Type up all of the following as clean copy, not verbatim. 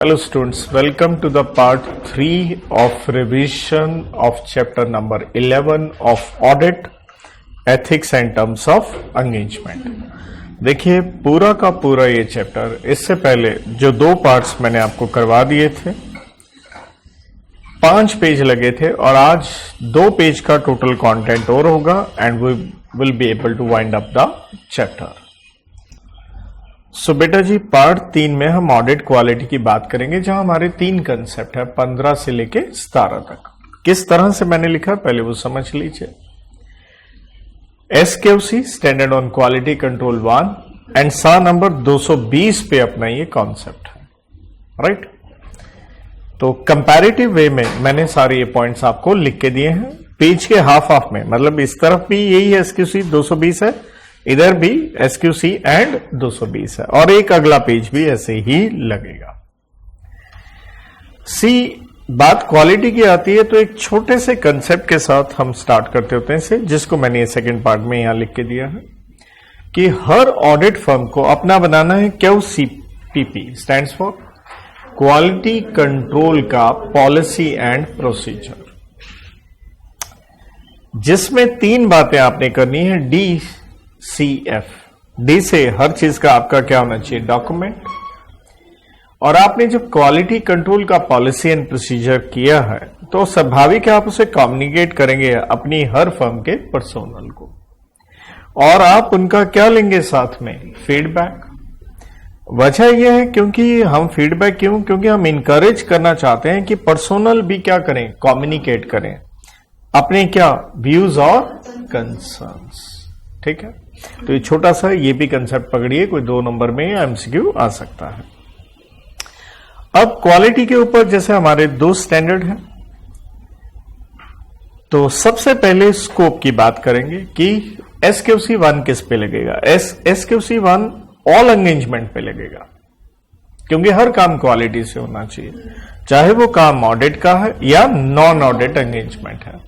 Hello students, welcome to the part 3 of revision of chapter number 11 of audit ethics and terms of engagement। देखिए पूरा का पूरा ये chapter, इससे पहले जो दो पार्ट्स मैंने आपको करवा दिए थे 5 पेज लगे थे और आज 2 पेज का टोटल कंटेंट और होगा and we will be able to wind up the chapter. So बेटा जी पार्ट 3 में हम ऑडिट क्वालिटी की बात करेंगे, जहां हमारे 3 कंसेप्ट है 15 से लेके 17 तक। किस तरह से मैंने लिखा पहले वो समझ लीजिए। SQC standard on quality control 1 and सा नंबर 220 पे अपना ये कॉन्सेप्ट है, राइट। तो कंपैरेटिव वे में मैंने सारे ये पॉइंट्स आपको लिख के दिए हैं पेज के हाफ में, मतलब इस तरफ भी यही SQC 220 है, इधर भी SQC एंड 220 है और एक अगला पेज भी ऐसे ही लगेगा। सी बात क्वालिटी की आती है तो एक छोटे से कंसेप्ट के साथ हम स्टार्ट करते होते हैं इसे, जिसको मैंने ये सेकंड पार्ट में यहां लिख के दिया है कि हर ऑडिट फर्म को अपना बनाना है QCPP stands for quality control का पॉलिसी एंड प्रोसीजर, जिसमें 3 बातें आपने करनी है। DCF, डी से हर चीज का आपका क्या होना चाहिए, डॉक्यूमेंट। और आपने जब क्वालिटी कंट्रोल का पॉलिसी एंड प्रोसीजर किया है तो स्वाभाविक है आप उसे कम्युनिकेट करेंगे अपनी हर फर्म के पर्सोनल को, और आप उनका क्या लेंगे साथ में, फीडबैक। वजह यह है क्योंकि हम फीडबैक क्योंकि हम इंकरेज करना चाहते हैं कि पर्सोनल भी क्या करें, कम्युनिकेट करें अपने क्या व्यूज और कंसर्न्स, ठीक है। तो ये छोटा सा ये भी कंसेप्ट पकड़िए, कोई 2 नंबर में MCQ आ सकता है। अब क्वालिटी के ऊपर जैसे हमारे 2 स्टैंडर्ड हैं, तो सबसे पहले स्कोप की बात करेंगे कि SQC 1 किस पे लगेगा। SQC 1 ऑल एंगेजमेंट पे लगेगा, क्योंकि हर काम क्वालिटी से होना चाहिए, चाहे वो काम ऑडिट का है या नॉन ऑडिट एंगेजमेंट है।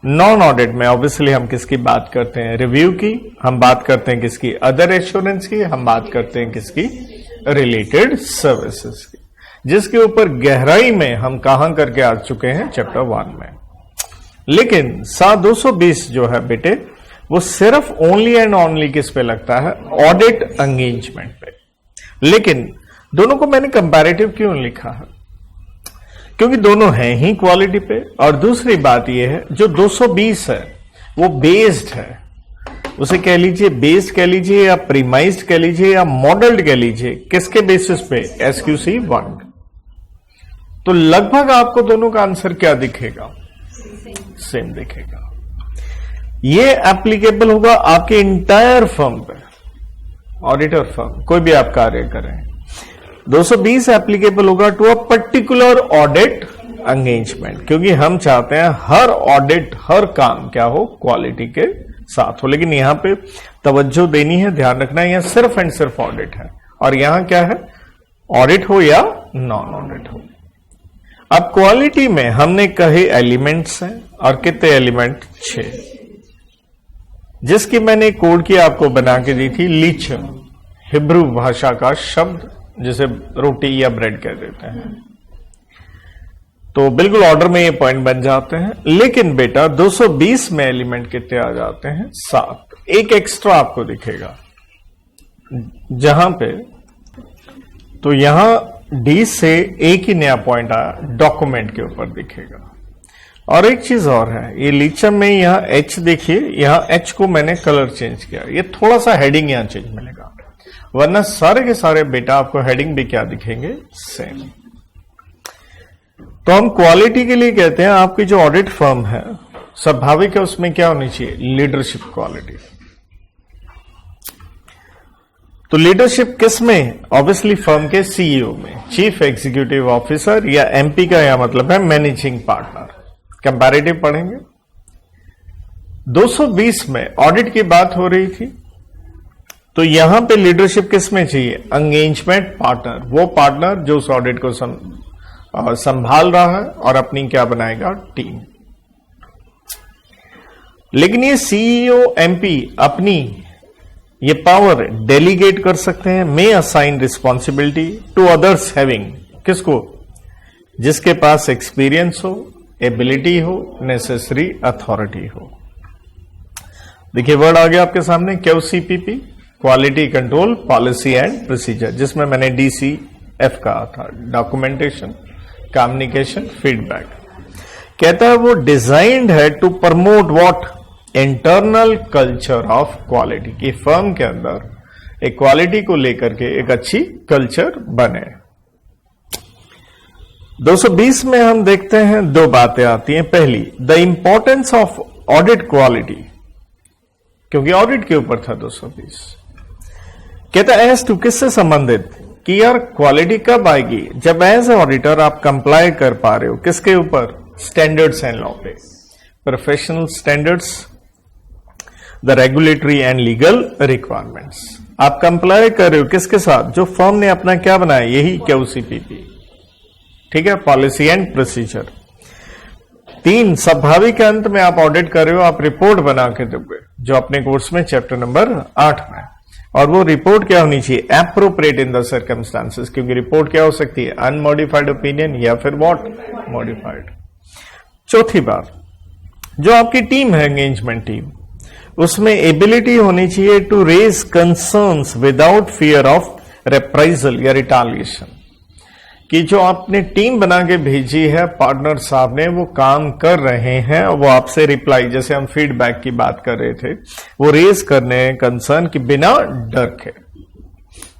नॉन ऑडिट में ऑब्वियसली हम किसकी बात करते हैं, रिव्यू की, हम बात करते हैं किसकी, अदर एश्योरेंस की, हम बात करते हैं किसकी, रिलेटेड सर्विसेज की, जिसके ऊपर गहराई में हम कहां करके आ चुके हैं चैप्टर 1 में। लेकिन सा 220 जो है बेटे वो सिर्फ ओनली एंड ओनली किस पे लगता है, ऑडिट एंगेजमेंट पे। लेकिन दोनों को मैंने कंपैरेटिव क्यों लिखा है, क्योंकि दोनों हैं ही क्वालिटी पे। और दूसरी बात यह है जो 220 है वो बेस्ड है, उसे कह लीजिए बेस्ड कह लीजिए या प्रीमाइज्ड कह लीजिए या मॉडल्ड कह लीजिए, किसके बेसिस पे, SQC 1। तो लगभग आपको दोनों का आंसर क्या दिखेगा, सेम दिखेगा। ये एप्लीकेबल होगा आपके इंटायर फर्म पे, ऑडिटर फर्म कोई भी आप कार्य करें। 220 एप्लीकेबल होगा to a particular audit engagement, क्योंकि हम चाहते हैं हर ऑडिट हर काम क्या हो, क्वालिटी के साथ हो। लेकिन यहां पे तवज्जो देनी है, ध्यान रखना है, यहां सिर्फ एंड सिर्फ ऑडिट है और यहां क्या है, ऑडिट हो या नॉन ऑडिट हो। अब क्वालिटी में हमने कहे एलिमेंट्स हैं और कितने एलिमेंट, 6, जिसकी मैंने कोड की आपको बना के दी थी, लीचम, हिब्रू भाषा का शब्द जिसे रोटी या ब्रेड कह देते हैं। तो बिल्कुल ऑर्डर में ये पॉइंट बन जाते हैं। लेकिन बेटा 220 में एलिमेंट कितने आ जाते हैं, 7। एक एक्स्ट्रा आपको दिखेगा जहां पे, तो यहां डी से एक ही नया पॉइंट आया, डॉक्यूमेंट के ऊपर दिखेगा। और एक चीज और है, ये लीचम में यहां H देखिए, यहां H को मैंने कलर चेंज किया, ये थोड़ा सा हेडिंग यहां चेंज मिलेगा, वरना सारे के सारे बेटा आपको हेडिंग भी क्या दिखेंगे, सेम। तो हम क्वालिटी के लिए कहते हैं आपकी जो ऑडिट फर्म है स्वाभाविक है उसमें क्या होनी चाहिए, लीडरशिप क्वालिटी। तो लीडरशिप किस में, ऑब्वियसली फर्म के CEO में, चीफ एग्जीक्यूटिव ऑफिसर या MP का यह मतलब है मैनेजिंग पार्टनर। कंपैरेटिव पढ़ेंगे। 220 में ऑडिट की बात हो रही थी, तो यहां पे लीडरशिप किस में चाहिए, एंगेजमेंट पार्टनर, वो पार्टनर जो उस ऑडिट को संभाल रहा है और अपनी क्या बनाएगा, टीम। लेकिन ये CEO MP अपनी ये पावर डेलीगेट कर सकते हैं, may assign responsibility to others having किसको? जिसके पास एक्सपीरियंस हो, एबिलिटी हो, नेसेसरी अथॉरिटी हो। देखिए वर्ड आ गया आपके सामने, QCPP, quality control policy and procedure, जिसमें मैंने DCF कहा था, डॉक्यूमेंटेशन, कम्युनिकेशन, फीडबैक। कहता है वो डिजाइन्ड है to promote what? Internal culture of quality, की फर्म के अंदर एक क्वालिटी को लेकर के एक अच्छी कल्चर बने। 220 में हम देखते हैं दो बातें आती हैं। पहली, the importance of audit quality, क्योंकि ऑडिट के ऊपर था 220। कहता है एज टू, किससे संबंधित? कि यार क्वालिटी कब आएगी? जब एज ऑडिटर आप कंप्लाई कर पा रहे हो किसके ऊपर? स्टैंडर्ड्स एंड लॉ पे, professional standards, the regulatory and legal requirements. आप कंप्लाई कर रहे हो किसके साथ? जो फर्म ने अपना क्या बनाया, यही QCPP, ठीक है, पॉलिसी एंड प्रोसीजर। 3, स्वाभाविक के अंत में आप ऑडिट कर रहे हो, आप रिपोर्ट बना के दोगे, जो अपने कोर्स में चैप्टर नंबर 8 में, और वो रिपोर्ट क्या होनी चाहिए? एप्रोप्रिएट इन द सर्कमस्टांसेस, क्योंकि रिपोर्ट क्या हो सकती है? अनमॉडिफाइड ओपिनियन या फिर व्हाट? मॉडिफाइड। चौथी बात, जो आपकी टीम है, एंगेजमेंट टीम, उसमें एबिलिटी होनी चाहिए to raise concerns without fear of reprisal या रिटालिएशन, कि जो आपने टीम बना के भेजी है पार्टनर साहब ने, वो काम कर रहे हैं, वो आपसे रिप्लाई, जैसे हम फीडबैक की बात कर रहे थे, वो रेज करने कंसर्न की बिना डर के।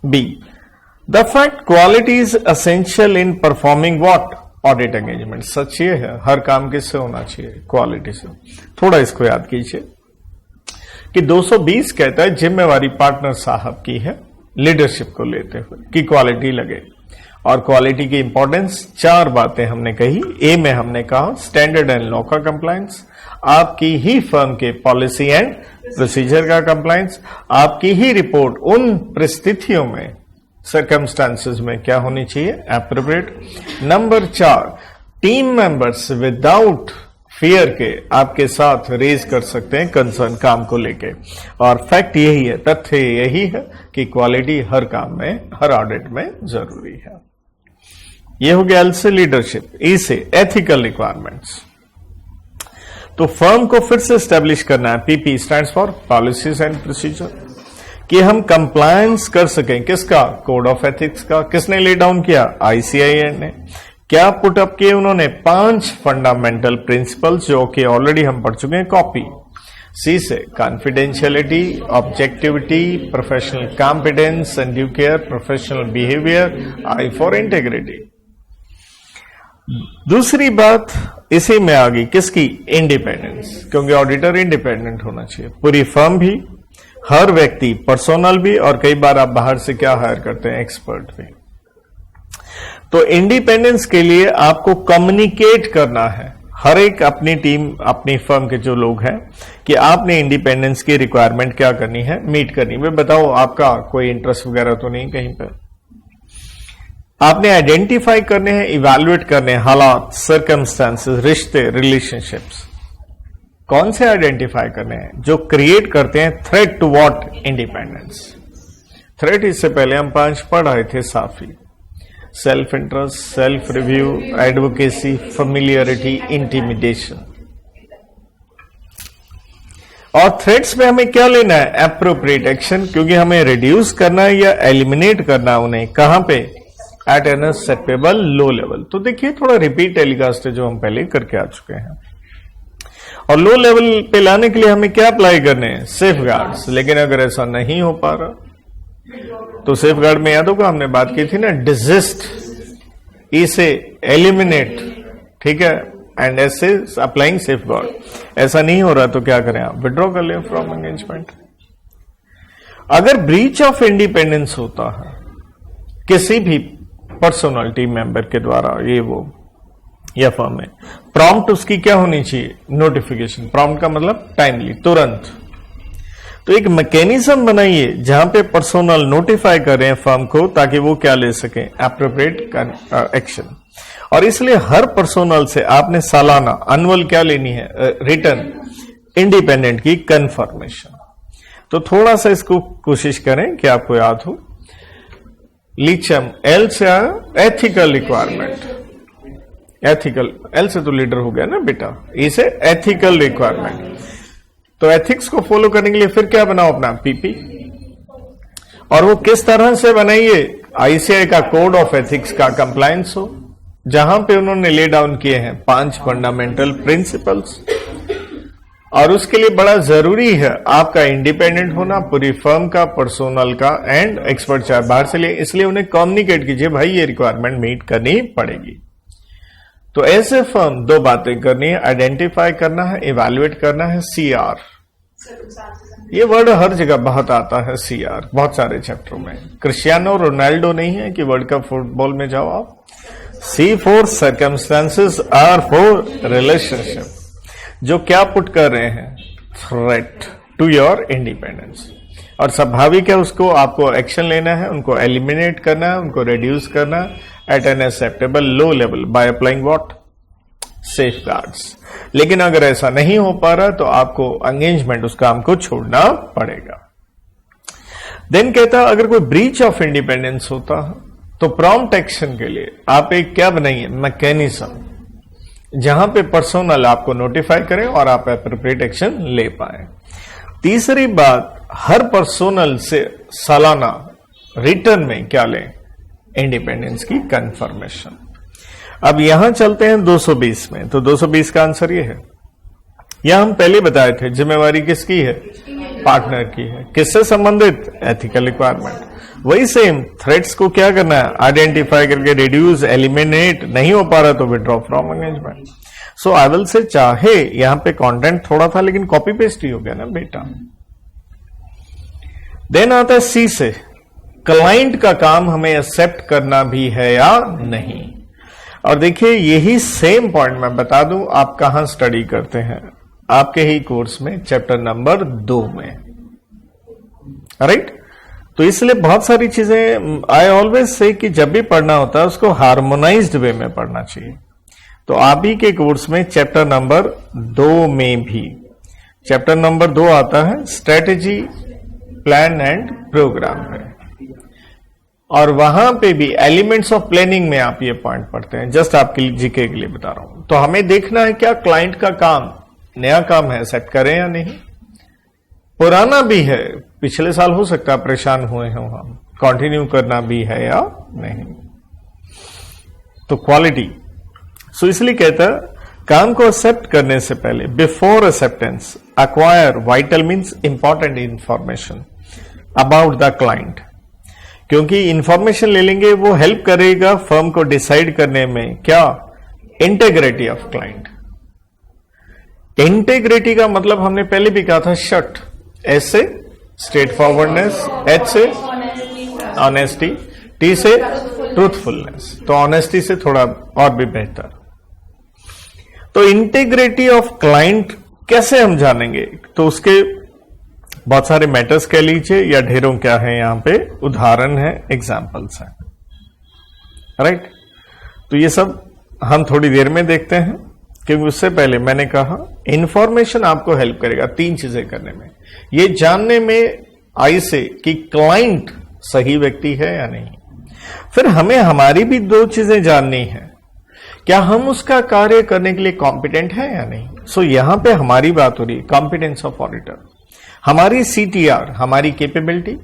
B, the fact quality is essential in performing what? Audit engagement. सच ये है, हर काम किससे होना चाहिए? क्वालिटी से। थोड़ा इसको याद कीजिए कि 220 कहता है जिम्मेवारी पार्टनर साहब की है लीडरशिप को लेते हुए कि क्वालिटी लगे, और क्वालिटी की इंपॉर्टेंस 4 बातें हमने कही। ए में हमने कहा स्टैंडर्ड एंड लॉ का कंप्लायंस, आपकी ही फर्म के पॉलिसी एंड प्रोसीजर का कंप्लायंस, आपकी ही रिपोर्ट उन परिस्थितियों में, सर्कमस्टांसेस में क्या होनी चाहिए? Appropriate. Number 4, team members without fear के आपके साथ रेज कर सकते हैं कंसर्न काम को लेके, और फैक्ट यही है, तथ्य यही है कि क्वालिटी हर काम में, हर ऑडिट में जरूरी है। ये हो गया एल से लीडरशिप। ई से एथिकल रिक्वायरमेंट्स, तो फर्म को फिर से स्टैब्लिश करना है। PP stands for policies and procedure, कि हम कंप्लायंस कर सकें किसका? कोड ऑफ एथिक्स का। किसने ले डाउन किया? ICIA ने। क्या पुट अप किए उन्होंने? 5 फंडामेंटल प्रिंसिपल्स, जो कि ऑलरेडी हम पढ़ चुके हैं, कॉपी। सी से confidentiality, objectivity, professional competence and due care, professional behaviour, I for integrity. दूसरी बात इसी में आ गई किसकी? इंडिपेंडेंस, क्योंकि ऑडिटर इंडिपेंडेंट होना चाहिए। पूरी फर्म भी, हर व्यक्ति, पर्सोनल भी, और कई बार आप बाहर से क्या हायर करते हैं? एक्सपर्ट भी। तो इंडिपेंडेंस के लिए आपको कम्युनिकेट करना है, हर एक अपनी टीम, अपनी फर्म के जो लोग हैं, कि आपने इंडिपेंडेंस की रिक्वायरमेंट क्या करनी है? मीट करनी है। बताओ आपका कोई इंटरेस्ट वगैरह तो नहीं कहीं पर? आपने आइडेंटिफाई करने हैं, इवैल्यूएट करने हैं हालात, सर्कमस्टांसेस, रिश्ते, रिलेशनशिप्स। कौन से आइडेंटिफाई करने हैं? जो क्रिएट करते हैं threat to what? Independence. Threat इससे पहले हम 5 पढ़ रहे थे साफी। Self interest, self review, advocacy, familiarity, intimidation. और थ्रेट्स में हमें क्या लेना है? एप्रोप्रिएट एक्शन, क्योंकि हमें रिड्यूस करना है या एलिमिनेट करना है उन्हें। कहां पे? At an acceptable low level. तो देखिए थोड़ा रिपीट टेलीकास्ट है जो हम पहले करके आ चुके हैं। और लो लेवल पे लाने के लिए हमें क्या अप्लाई करने हैं? सेफगार्ड्स। लेकिन अगर ऐसा नहीं हो पा रहा तो सेफगार्ड में याद होगा हमने बात की थी ना, डिजिस्ट, ई से एलिमिनेट, ठीक है, एंड एस से अप्लाइंग सेफगार्ड। ऐसा नहीं हो रहा तो क्या करें? आप विड्रॉ कर लें फ्रॉम एंगेजमेंट। अगर ब्रीच ऑफ इंडिपेंडेंस होता है किसी भी पर्सनल टीम मेंबर के द्वारा, ये वो या फर्म में, प्रॉम्प्ट उसकी क्या होनी चाहिए? नोटिफिकेशन। प्रॉम्प्ट का मतलब टाइमली, तुरंत। तो एक मैकेनिज्म बनाइए जहां पे पर्सनल नोटिफाई कर रहे हैं फर्म को, ताकि वो क्या ले सकें? Appropriate action. और इसलिए हर पर्सनल से आपने सालाना, एनुअल क्या लेनी है? रिटर्न इंडिपेंडेंट की कंफर्मेशन। तो थोड़ा सा इसको कोशिश करें कि आपको याद हो। लिचम, एल से आया एथिकल रिक्वायरमेंट, एथिकल, एल से तो लीडर हो गया ना बेटा, इसे एथिकल रिक्वायरमेंट। तो एथिक्स को फॉलो करने के लिए फिर क्या बनाओ अपना पीपी, और वो किस तरह से बनाइए, आईसीआई का कोड ऑफ एथिक्स का कंप्लायंस हो, जहां पे उन्होंने ले डाउन किए हैं 5 फंडामेंटल प्रिंसिपल्स। और उसके लिए बड़ा जरूरी है आपका इंडिपेंडेंट होना, पूरी फर्म का, पर्सोनल का एंड एक्सपर्ट चाहे बाहर से लिए, इसलिए उन्हें कम्युनिकेट कीजिए भाई ये रिक्वायरमेंट मीट करनी पड़ेगी। तो ऐसे फर्म 2 बातें करनी है, आइडेंटिफाई करना है, इवैल्यूएट करना है, सीआर। ये वर्ड हर जगह बहुत आता है, सीआर, बहुत सारे चैप्टरों में। क्रिस्टियानो रोनाल्डो नहीं है कि वर्ल्ड कप फुटबॉल में जाओ आप। C for circumstances, R for relationship. जो क्या पुट कर रहे हैं, थ्रेट टू योर इंडिपेंडेंस, और स्वाभाविक है उसको आपको एक्शन लेना है, उनको एलिमिनेट करना है, उनको रिड्यूस करना at an acceptable low level by applying what, safeguards. लेकिन अगर ऐसा नहीं हो पा रहा तो आपको एंगेजमेंट, उस काम को छोड़ना पड़ेगा। देन कहता है अगर कोई ब्रीच ऑफ इंडिपेंडेंस होता है तो प्रॉम्प्ट एक्शन के लिए आप एक क्या बनाइए, मैकेनिज्म, जहां पे पर्सनल आपको नोटिफाई करें और आप एप्रोप्रिएट एक्शन ले पाए। तीसरी बात, हर पर्सनल से सालाना रिटर्न में क्या लें, इंडिपेंडेंस की कंफर्मेशन। अब यहां चलते हैं 220 में, तो 220 का आंसर ये है। यह हम पहले बताए थे, जिम्मेवारी किसकी है, पार्टनर की है। किससे संबंधित, एथिकल रिक्वायरमेंट। वही सेम, थ्रेट्स को क्या करना है, आइडेंटिफाई करके रिड्यूस, एलिमिनेट, नहीं हो पा रहा तो withdraw from engagement. So I will say, चाहे यहां पे कंटेंट थोड़ा था लेकिन कॉपी पेस्ट ही हो गया ना बेटा। देन आता है सी से, क्लाइंट का काम हमें एक्सेप्ट करना भी है या नहीं। और देखिए यही सेम पॉइंट मैं बता दूं, आप कहां स्टडी करते हैं, आपके ही कोर्स में चैप्टर नंबर 2 में, राइट। तो इसलिए बहुत सारी चीजें आई ऑलवेज से कि जब भी पढ़ना होता है उसको हार्मोनाइज्ड वे में पढ़ना चाहिए। तो आप ही के कोर्स में चैप्टर नंबर 2 में भी चैप्टर नंबर 2 आता है स्ट्रेटेजी, प्लान एंड प्रोग्राम है, और वहां पे भी एलिमेंट्स ऑफ प्लानिंग में आप ये पॉइंट पढ़ते हैं। जस्ट आपके जीके के लिए बता रहा हूं। तो हमें देखना है क्या क्लाइंट का काम, नया काम है, सेट करें या नहीं, पुराना भी है, पिछले साल हो सकता है परेशान हुए हैं हम, कंटिन्यू करना भी है या नहीं। तो क्वालिटी, सो इसलिए कहता है काम को एक्सेप्ट करने से पहले, before acceptance, acquire vital means important information about the client. क्योंकि इंफॉर्मेशन ले लेंगे वो हेल्प करेगा फर्म को डिसाइड करने में क्या, इंटेग्रिटी ऑफ क्लाइंट। इंटेग्रिटी का मतलब हमने पहले भी कहा था, शट, एस से स्ट्रेट फॉरवर्डनेस, एच से ऑनेस्टी, टी से ट्रूथफुलनेस। तो ऑनेस्टी से थोड़ा और भी बेहतर। तो इंटेग्रिटी ऑफ क्लाइंट कैसे हम जानेंगे, तो उसके बहुत सारे मैटर्स कह लीजिए या ढेरों क्या है, यहां पे उदाहरण है, एग्जाम्पल्स हैं, राइट। तो ये सब हम थोड़ी देर में देखते हैं, क्योंकि उससे पहले मैंने कहा इंफॉर्मेशन आपको हेल्प करेगा 3 चीजें करने में, ये जानने में आई से कि क्लाइंट सही व्यक्ति है या नहीं। फिर हमें हमारी भी 2 चीजें जाननी है, क्या हम उसका कार्य करने के लिए कॉम्पिटेंट है या नहीं। सो यहां पे हमारी बात हो रही है कॉम्पिटेंस ऑफ ऑडिटर, हमारी सीटीआर, हमारी कैपेबिलिटी,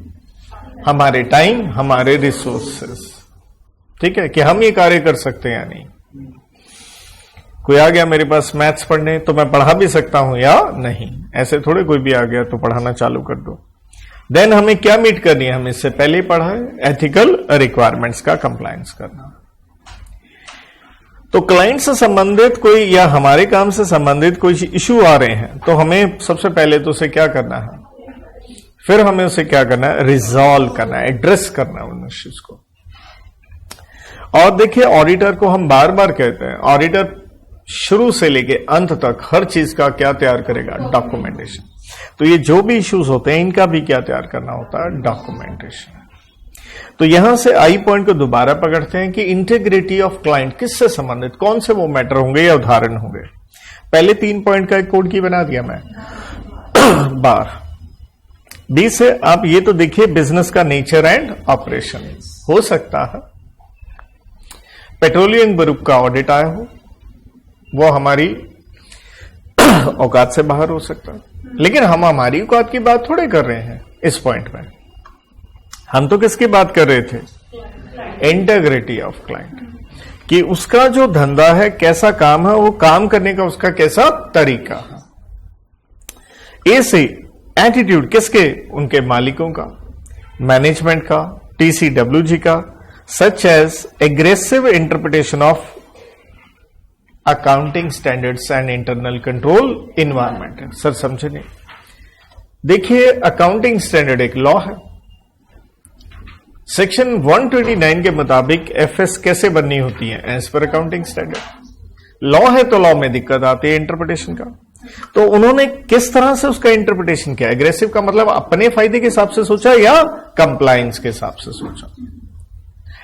हमारे टाइम, हमारे रिसोर्सेस, ठीक है, कि हम ये कार्य कर सकते हैं या नहीं। कोई आ गया मेरे पास मैथ्स पढ़ने तो मैं पढ़ा भी सकता हूं या नहीं, ऐसे थोड़े कोई भी आ गया तो पढ़ाना चालू कर दो। देन हमें क्या मीट करनी है, हम इससे पहले पढ़ा है, एथिकल रिक्वायरमेंट्स का कंप्लायंस करना। तो क्लाइंट से संबंधित कोई या हमारे काम से संबंधित कोई इश्यू आ रहे हैं तो हमें सबसे पहले तो उसे क्या करना है, फिर हमें उसे क्या करना है, रिजॉल्व करना है, एड्रेस करना है उन इश्यूज को। और देखिए ऑडिटर को हम बार बार कहते हैं, ऑडिटर शुरू से लेके अंत तक हर चीज का क्या तैयार करेगा, डॉक्यूमेंटेशन। तो ये जो भी इश्यूज होते हैं इनका भी क्या तैयार करना होता है, डॉक्यूमेंटेशन। तो यहां से आई पॉइंट को दोबारा पकड़ते हैं कि इंटीग्रिटी ऑफ क्लाइंट किससे संबंधित, कौन से वो मैटर होंगे या उदाहरण होंगे। पहले 3 पॉइंट का एक कोड की बना दिया मैं बार। बी से आप ये तो देखिए बिजनेस का नेचर एंड ऑपरेशन हो सकता है पेट्रोलियम ग्रुप का ऑडिट आया हो, वो हमारी औकात से बाहर हो सकता है, लेकिन हम हमारी औकात की बात थोड़े कर रहे हैं इस पॉइंट में। हम तो किसकी बात कर रहे थे? इंटीग्रिटी ऑफ क्लाइंट, कि उसका जो धंधा है, कैसा काम है, वो काम करने का उसका कैसा तरीका है। ए से एटीट्यूड किसके? उनके मालिकों का, मैनेजमेंट का, टीसीडब्ल्यूजी का, such as aggressive interpretation of accounting standards and internal control environment. Sir समझे नहीं? देखिए अकाउंटिंग स्टैंडर्ड एक लॉ है, सेक्शन 129 के मुताबिक एफएस कैसे बननी होती है? As per accounting standard. Law है तो लॉ में दिक्कत आती है इंटरप्रिटेशन का, तो उन्होंने किस तरह से उसका इंटरप्रिटेशन किया? एग्रेसिव का मतलब अपने फायदे के हिसाब से सोचा या कंप्लायंस के हिसाब से सोचा?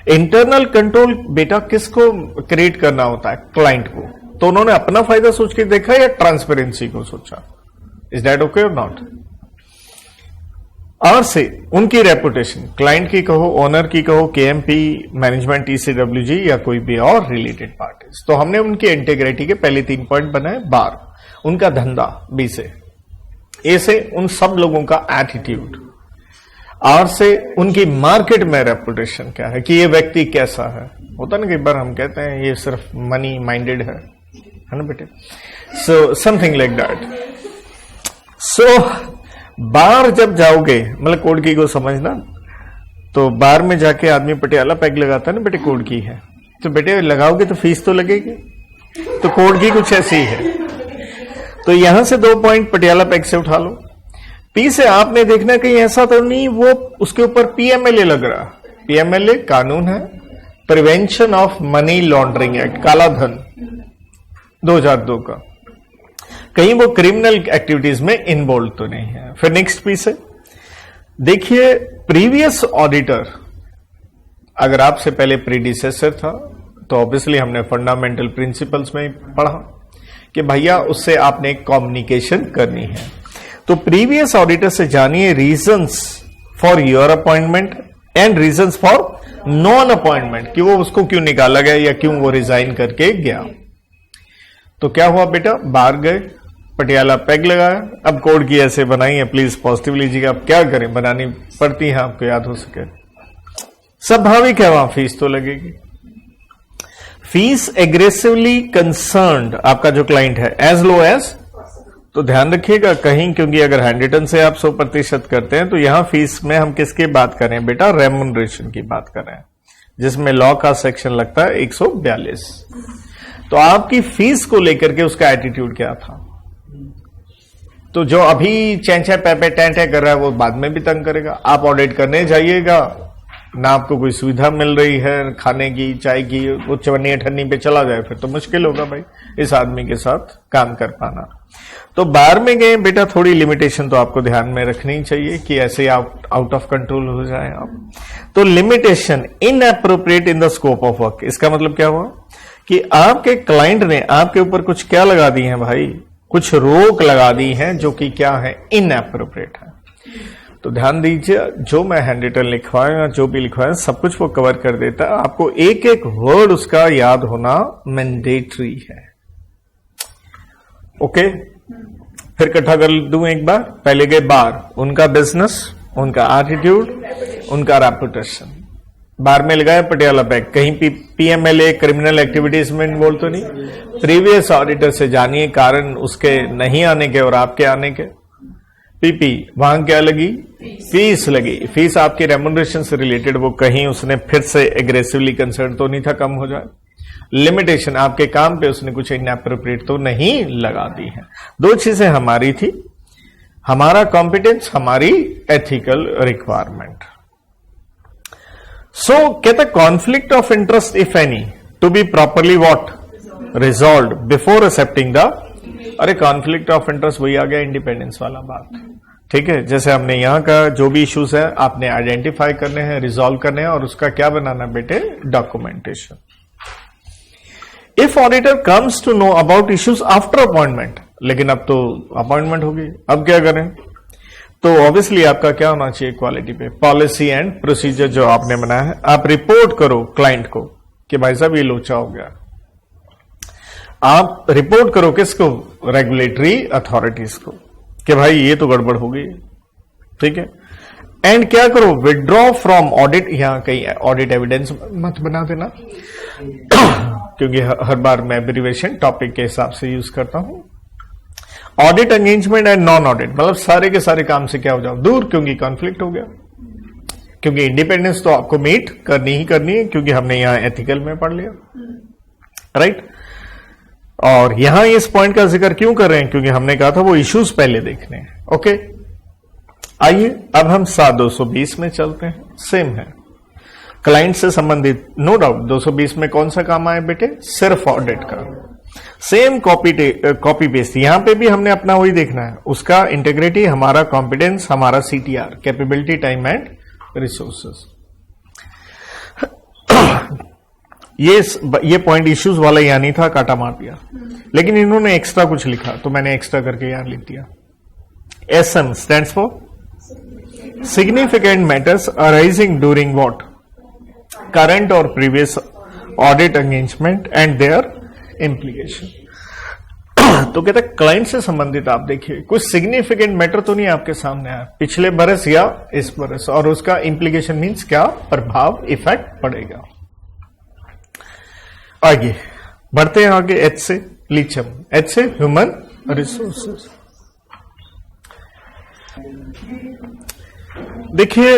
इंटरनल कंट्रोल बेटा किसको क्रिएट करना होता है? क्लाइंट को। तो उन्होंने अपना फायदा सोच के देखा या ट्रांसपेरेंसी को सोचा? इज दैट ओके और नॉट? और से उनकी रेपुटेशन, क्लाइंट की कहो, ओनर की कहो, केएमपी, मैनेजमेंट, टीसीडब्ल्यूजी या कोई भी और रिलेटेड पार्टीज। तो हमने उनकी इंटीग्रिटी के पहले 3 पॉइंट बनाए। बार, उनका धंधा, बी से, ए से उन सब लोगों का एटीट्यूड, आर से उनकी मार्केट में रेपुटेशन क्या है, कि ये व्यक्ति कैसा है। होता ना कई बार हम कहते हैं ये सिर्फ मनी माइंडेड है ना बेटे? So something like that. सो बार जब जाओगे, मतलब कोड की को समझना, तो बार में जाके आदमी पटियाला पैग लगाता है ना बेटे, कोड की है, तो बेटे लगाओगे तो फीस तो लगेगी, तो कोड की कुछ ऐसी है। तो यहां से 2 पॉइंट पटियाला पैग से उठा लो। पी से आपने देखना कहीं ऐसा तो नहीं वो उसके ऊपर पीएमएलए लग रहा। पीएमएलए कानून है, prevention of money laundering act, काला धन 2002 का, कहीं वो क्रिमिनल एक्टिविटीज में इन्वॉल्व तो नहीं है। फिर नेक्स्ट पीस है, देखिए प्रीवियस ऑडिटर अगर आपसे पहले प्रीडिसेसर था तो ऑब्वियसली हमने फंडामेंटल प्रिंसिपल्स में पढ़ा कि भैया उससे आपने कम्युनिकेशन करनी है। तो प्रीवियस ऑडिटर से जानिए reasons for your appointment and reasons for non appointment, कि वो उसको क्यों निकाला गया या क्यों वो रिजाइन करके गया। तो क्या हुआ बेटा? बाहर गए, पटियाला पैग लगाया, अब कोड की ऐसे बनाई है, प्लीज पॉजिटिव लीजिएगा। अब क्या करें, बनानी पड़ती है, आपको याद हो सके। स्वाभाविक है वहां फीस तो लगेगी। फीस एग्रेसिवली कंसर्न्ड, आपका जो क्लाइंट है, एज लो एज, तो ध्यान रखिएगा कहीं, क्योंकि अगर हैंड रिटन से आप 100% करते हैं तो यहां फीस में हम किसकी बात करें बेटा? रेम्युनरेशन की बात करें, जिसमें लॉ का सेक्शन लगता है 142। तो आपकी फीस को लेकर के उसका एटीट्यूड क्या था? तो जो अभी चैंचा पैपे टैंटे कर रहा है वो बाद में भी तंग करेगा। आप ऑडिट करने जाइएगा ना, आपको कोई सुविधा मिल रही है खाने की, चाय की, वो चवन्नी अठन्नी पे चला जाए, फिर तो मुश्किल होगा भाई इस आदमी के साथ काम कर पाना। तो बाहर में गए बेटा, थोड़ी लिमिटेशन तो आपको ध्यान में रखनी चाहिए कि ऐसे आउट ऑफ कंट्रोल हो जाए आप। तो limitation inappropriate in the scope of work, इसका मतलब क्या हुआ कि आपके क्लाइंट ने आपके ऊपर कुछ क्या लगा दी है भाई? कुछ रोक लगा दी है जो कि क्या है? इनएप्रोप्रिएट है। तो ध्यान दीजिए, जो मैं हैंड रिटन लिखवाया, जो भी लिखवाया, सब कुछ वो कवर कर देता है। आपको एक एक वर्ड उसका याद होना मैंडेटरी है। ओके, फिर इकट्ठा कर दूं एक बार। पहले गए बार, उनका बिजनेस, उनका एटीट्यूड, उनका रेपुटेशन। बार में लगाया पटियाला पैग, कहीं पीएमएलए क्रिमिनल एक्टिविटीज में इन्वॉल्व तो नहीं। प्रीवियस ऑडिटर से जानिए कारण उसके नहीं आने के और आपके आने के। पीपी, वहां क्या लगी? फीस लगी। फीस आपके रेम्युनरेशन से रिलेटेड, वो कहीं उसने फिर से एग्रेसिवली कंसर्न तो नहीं था कम हो जाए। लिमिटेशन, आपके काम पे उसने कुछ इनएप्रोप्रिएट तो नहीं लगा दी है। 2 चीजें हमारी थी, हमारा कॉम्पिटेंस, हमारी एथिकल रिक्वायरमेंट। सो कहता conflict of interest if any to be properly what resolve before accepting the, अरे कॉन्फ्लिक्ट ऑफ इंटरेस्ट वही आ गया इंडिपेंडेंस वाला बात, ठीक है। जैसे हमने यहां का जो भी इश्यूज है आपने आइडेंटिफाई करने हैं, रिजॉल्व करने हैं और उसका क्या बनाना बेटे? Documentation. If auditor comes to know about issues after appointment, लेकिन अब तो अपॉइंटमेंट होगी, अब क्या करें? तो ऑब्वियसली आपका क्या होना चाहिए क्वालिटी पे, पॉलिसी एंड प्रोसीजर जो आपने बनाया है आप रिपोर्ट करो क्लाइंट को कि भाई साहब ये लोचा हो गया। आप रिपोर्ट करो किसको, रेगुलेटरी अथॉरिटीज को, कि भाई ये तो गड़बड़ हो गई, ठीक है। एंड क्या करो, विड्रॉ फ्रॉम ऑडिट। यहां कहीं ऑडिट एविडेंस मत बना देना क्योंकि हर बार मैं एब्रिविएशन टॉपिक के हिसाब से यूज करता हूं। Audit engagement and non audit, मतलब सारे के सारे काम से क्या हो जाओ दूर, क्योंकि कॉन्फ्लिक्ट हो गया, क्योंकि इंडिपेंडेंस तो आपको मीट करनी ही करनी है, क्योंकि हमने यहां एथिकल में पढ़ लिया, राइट। और यहां इस पॉइंट का जिक्र क्यों कर रहे हैं, क्योंकि हमने कहा था वो इश्यूज पहले देखने हैं। ओके, आइए अब हम 7/220 में चलते हैं। सेम है, क्लाइंट से संबंधित, नो डाउट 220 में कौन सा काम आया बेटे, सिर्फ ऑडिट का। सेम कॉपी पेस्ट, यहां पे भी हमने अपना वही देखना है, उसका इंटीग्रिटी, हमारा कॉम्पिटेंस, हमारा CTR, capability, time and resources. ये पॉइंट इश्यूज वाला यहां नहीं था, काटा मार दिया, लेकिन इन्होंने एक्स्ट्रा कुछ लिखा तो मैंने एक्स्ट्रा करके यहां लिख दिया। SM stands for significant matters arising during what, current और previous audit engagement and their implication. तो कहते हैं क्लाइंट से संबंधित आप देखिए कुछ सिग्निफिकेंट मैटर तो नहीं आपके सामने आया पिछले बरस या इस बरस, और उसका इम्प्लीकेशन मीन्स क्या, प्रभाव, इफेक्ट पड़ेगा। आगे बढ़ते हैं, आगे H से लीचम, H से ह्यूमन रिसोर्सेज। देखिए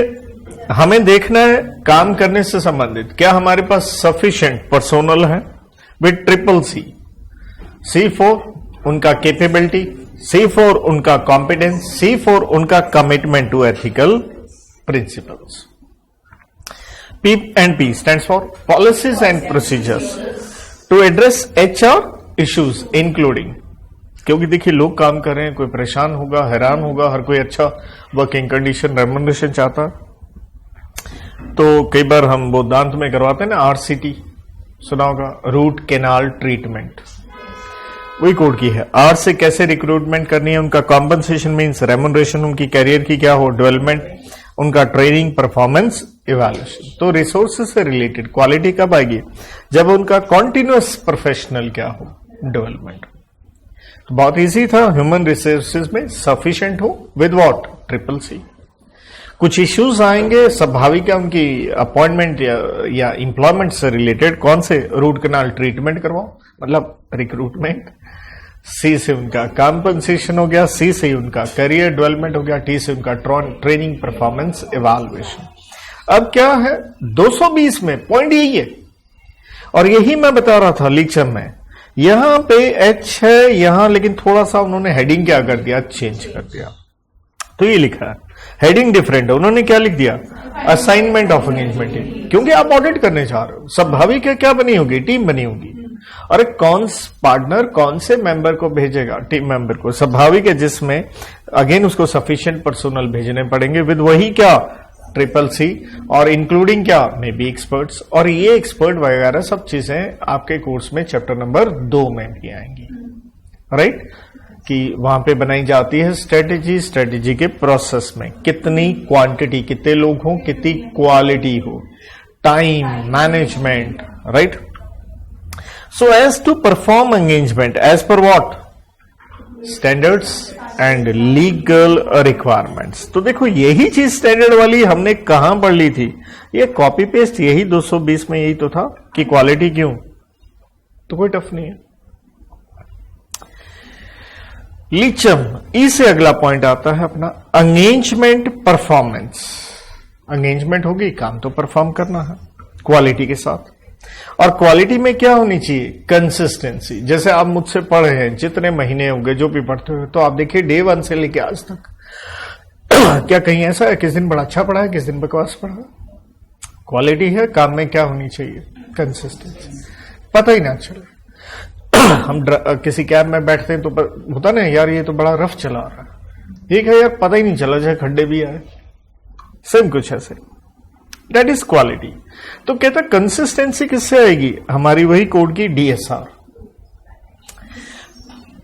हमें देखना है काम करने से संबंधित क्या हमारे पास सफिशिएंट पर्सोनल है विद C4 उनका कैपेबिलिटी, C4 उनका कॉम्पिटेंस, C4 उनका commitment to ethical principles. P stands for policies and procedures to address HR issues including, क्योंकि देखिए लोग काम कर रहे हैं, कोई परेशान होगा, हैरान होगा, हर कोई अच्छा वर्किंग कंडीशन, रेम्यूनरेशन चाहता है। तो कई बार हम वो दांत में करवाते हैं ना, RCT सुना होगा, रूट कैनाल ट्रीटमेंट, वही कोड की है। R से कैसे रिक्रूटमेंट करनी है, उनका कॉम्पनसेशन मीन्स रेम्यूनरेशन, उनकी कैरियर की क्या हो, डेवलपमेंट, उनका ट्रेनिंग, परफॉर्मेंस, इवैल्यूएशन। तो रिसोर्सेज से रिलेटेड क्वालिटी कब आएगी, जब उनका कॉन्टिन्यूअस प्रोफेशनल क्या हो, डेवलपमेंट। तो बहुत इजी था, ह्यूमन रिसोर्सेज में सफिशिएंट हो विद व्हाट, CCC। कुछ इश्यूज आएंगे स्वाभाविक है, उनकी अपॉइंटमेंट या एम्प्लॉयमेंट से रिलेटेड, कौन से, रूट कैनाल ट्रीटमेंट करवाओ, मतलब रिक्रूटमेंट। C से उनका कॉम्पनसेशन हो गया, C से उनका करियर डेवलपमेंट हो गया, T से उनका ट्रेनिंग, परफॉर्मेंस, इवैल्यूएशन। अब क्या है 220 में पॉइंट यही है, और यही मैं बता रहा था लीक्चर में। यहां पे H है यहां, लेकिन थोड़ा सा उन्होंने हेडिंग क्या कर दिया, चेंज कर दिया। तो ये लिखा है, हेडिंग डिफरेंट है, उन्होंने क्या लिख दिया, असाइनमेंट ऑफ एंगेजमेंट, क्योंकि आप ऑडिट करने जा रहे हो। स्वाभाविक है क्या बनी होगी, टीम बनी होगी, और कौन पार्टनर कौन से मेंबर को भेजेगा, टीम मेंबर को, स्वाभाविक है, जिसमें अगेन उसको सफिशिएंट पर्सोनल भेजने पड़ेंगे विद वही क्या, CCC, और इंक्लूडिंग क्या, मे बी एक्सपर्ट्स। और ये एक्सपर्ट वगैरह सब चीजें आपके कोर्स में चैप्टर नंबर 2 में भी आएंगी, राइट, कि वहां पे बनाई जाती है स्ट्रेटेजी के प्रोसेस में कितनी क्वांटिटी, कितने लोग हो, कितनी क्वालिटी हो, time management, right. So as to perform engagement as per what, standards and legal requirements. तो देखो यही चीज स्टैंडर्ड वाली हमने कहां पढ़ ली थी, ये कॉपी पेस्ट यही 220 में यही तो था कि क्वालिटी क्यों, तो कोई टफ नहीं है। लीचम, ई से अगला पॉइंट आता है अपना एंगेजमेंट परफॉर्मेंस। एंगेजमेंट होगी, काम तो परफॉर्म करना है क्वालिटी के साथ, और क्वालिटी में क्या होनी चाहिए, कंसिस्टेंसी। जैसे आप मुझसे पढ़े हैं, जितने महीने हो गए जो भी पढ़ते हो, तो आप देखिए डे 1 से लेके आज तक क्या कहीं ऐसा है किस दिन बड़ा अच्छा पढ़ा है, किस दिन बकवास पढ़ा है। क्वालिटी है, काम में क्या होनी चाहिए, कंसिस्टेंसी, पता ही ना चले। हम किसी कैब में बैठते हैं तो होता ना, यार ये तो बड़ा रफ चला रहा है, ठीक है यार, पता ही नहीं चला, चाहे खड्डे भी आए, सेम कुछ ऐसे, दैट इज क्वालिटी। तो कहता कंसिस्टेंसी किससे आएगी, हमारी वही कोड की DSR।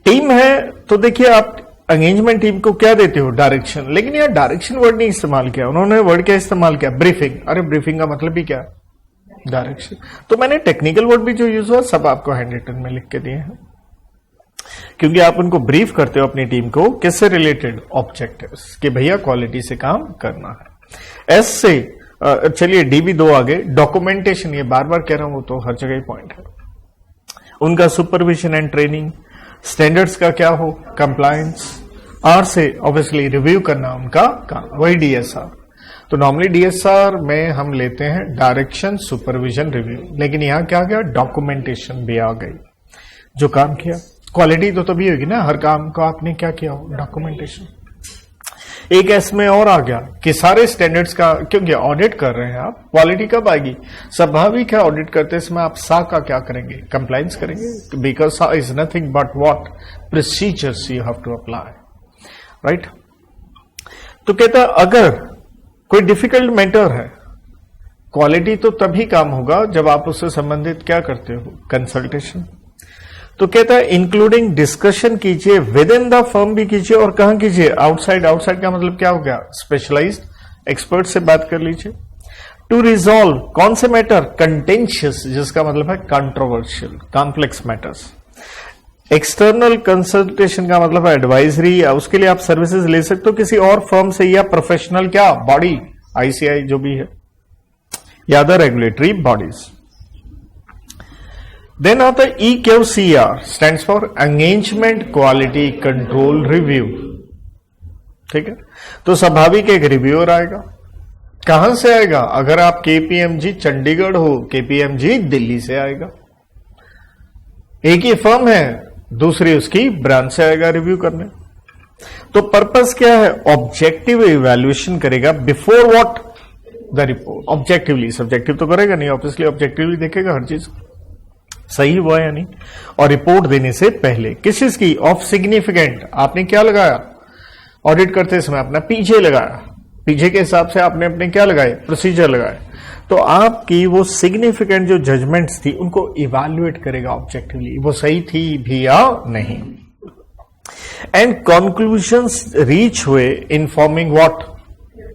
टीम है तो देखिए आप एंगेजमेंट टीम को क्या देते हो? डायरेक्शन। लेकिन यार डायरेक्शन वर्ड नहीं इस्तेमाल किया उन्होंने, वर्ड क्या इस्तेमाल किया? ब्रीफिंग। अरे ब्रीफिंग का मतलब भी क्या? डायरेक्शन। तो मैंने टेक्निकल वर्ड भी जो यूज हुआ सब आपको हैंड रिटन में लिख के दिए हैं, क्योंकि आप उनको ब्रीफ करते हो अपनी टीम को किससे रिलेटेड? ऑब्जेक्टिव्स, कि भैया क्वालिटी से काम करना है। एस से चलिए डी भी 2 आगे, डॉक्यूमेंटेशन। ये बार बार कह रहा हूं, वो तो हर जगह ही पॉइंट है। उनका सुपरविजन एंड ट्रेनिंग। स्टैंडर्ड्स का क्या हो? कंप्लायंस। आर से ऑब्वियसली रिव्यू करना उनका काम, वही डीएसआर। तो नॉर्मली डीएसआर में हम लेते हैं डायरेक्शन, सुपरविजन, रिव्यू, लेकिन यहां क्या गया? डॉक्यूमेंटेशन भी आ गई। जो काम किया, क्वालिटी तो तभी होगी ना, हर काम का आपने क्या किया हो? डॉक्यूमेंटेशन। एक एस में और आ गया कि सारे स्टैंडर्ड्स का, क्योंकि ऑडिट कर रहे हैं आप, क्वालिटी कब आएगी? स्वाभाविक है, ऑडिट करते समय आप सा का क्या करेंगे? कंप्लायंस करेंगे, because SA is nothing but what? Procedures you have to apply, right? तो कहता अगर कोई डिफिकल्ट मैटर है, क्वालिटी तो तभी काम होगा जब आप उससे संबंधित क्या करते हो? कंसल्टेशन। तो कहता है इंक्लूडिंग डिस्कशन कीजिए, विद इन द फर्म भी कीजिए, और कहां कीजिए? आउटसाइड। आउटसाइड का मतलब क्या हो गया? स्पेशलाइज्ड एक्सपर्ट से बात कर लीजिए। टू रिजॉल्व कौन से मैटर? कंटेंशियस, जिसका मतलब है controversial, complex matters. External consultation का मतलब है एडवाइजरी, उसके लिए आप सर्विसेज ले सकते हो किसी और फर्म से, या प्रोफेशनल क्या बॉडी, आईसीआई जो भी है, या अदर रेगुलेटरी बॉडीज। देन आता है EQCR, stands for engagement quality control review. ठीक है, तो स्वाभाविक एक रिव्यूअर आएगा। कहां से आएगा? अगर आप KPMG चंडीगढ़ हो, KPMG दिल्ली से आएगा। एक ही फर्म है, दूसरी उसकी ब्रांच से आएगा रिव्यू करने। तो पर्पस क्या है? ऑब्जेक्टिव इवैल्यूएशन करेगा before what? The report. Objectively, subjective तो करेगा नहीं, ऑब्वियसली ऑब्जेक्टिवली देखेगा हर चीज सही हुआ या नहीं। और रिपोर्ट देने से पहले किस चीज की? Of significant. आपने क्या लगाया? ऑडिट करते समय अपना पीछे लगाया, पीछे के हिसाब से आपने अपने क्या लगाए? प्रोसीजर लगाए। तो आपकी वो सिग्निफिकेंट जो जजमेंट्स थी उनको इवैल्यूएट करेगा ऑब्जेक्टिवली, वो सही थी भी या नहीं। एंड कंक्लूजन्स रीच हुए इन्फॉर्मिंग व्हाट?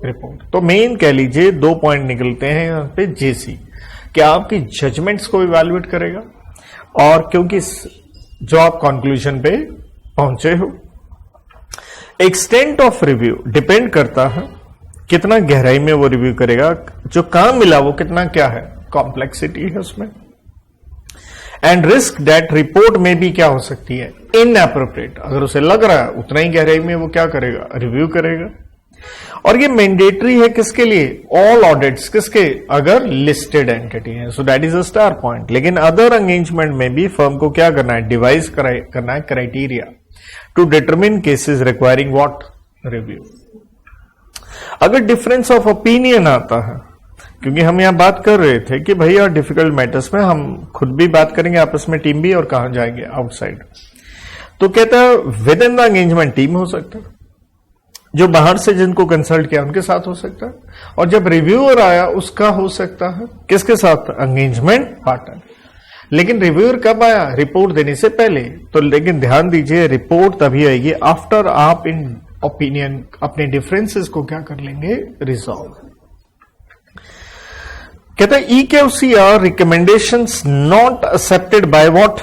रिपोर्ट। तो मेन कह लीजिए 2 पॉइंट निकलते हैं यहां पे, जेसी, क्या आपकी जजमेंट्स को इवैल्यूएट करेगा, और क्योंकि जो आप कंक्लूजन पे पहुंचे हो। एक्सटेंट ऑफ रिव्यू डिपेंड करता है कितना गहराई में वो रिव्यू करेगा, जो काम मिला वो कितना क्या है? कॉम्प्लेक्सिटी है उसमें। एंड रिस्क दैट रिपोर्ट में भी क्या हो सकती है? इनएप्रोप्रिएट। अगर उसे लग रहा है उतना ही गहराई में वो क्या करेगा? रिव्यू करेगा। और ये मैंडेटरी है किसके लिए? All audits. किसके? अगर लिस्टेड एंटिटी है, so that is a star point. लेकिन अदर एंगेजमेंट में भी फर्म को क्या करना है? डिवाइस करना है criteria to determine cases requiring what? Review. अगर डिफरेंस ऑफ ओपिनियन आता है, क्योंकि हम यहां बात कर रहे थे कि भैया डिफिकल्ट मैटर्स में हम खुद भी बात करेंगे, आपस में टीम भी, और कहां जाएंगे? आउटसाइड। तो कहता है with in the engagement team हो सकता है, जो बाहर से जिनको कंसल्ट किया उनके साथ हो सकता है, और जब रिव्यूअर आया उसका हो सकता है किसके साथ? Engagement partner. लेकिन रिव्यूअर कब आया? रिपोर्ट देने से पहले। तो लेकिन ध्यान दीजिए, रिपोर्ट तभी आएगी आफ्टर आप इन ओपिनियन अपने डिफरेंसेस को क्या कर लेंगे? रिजॉल्व। कहता है EQCR recommendations not accepted by what?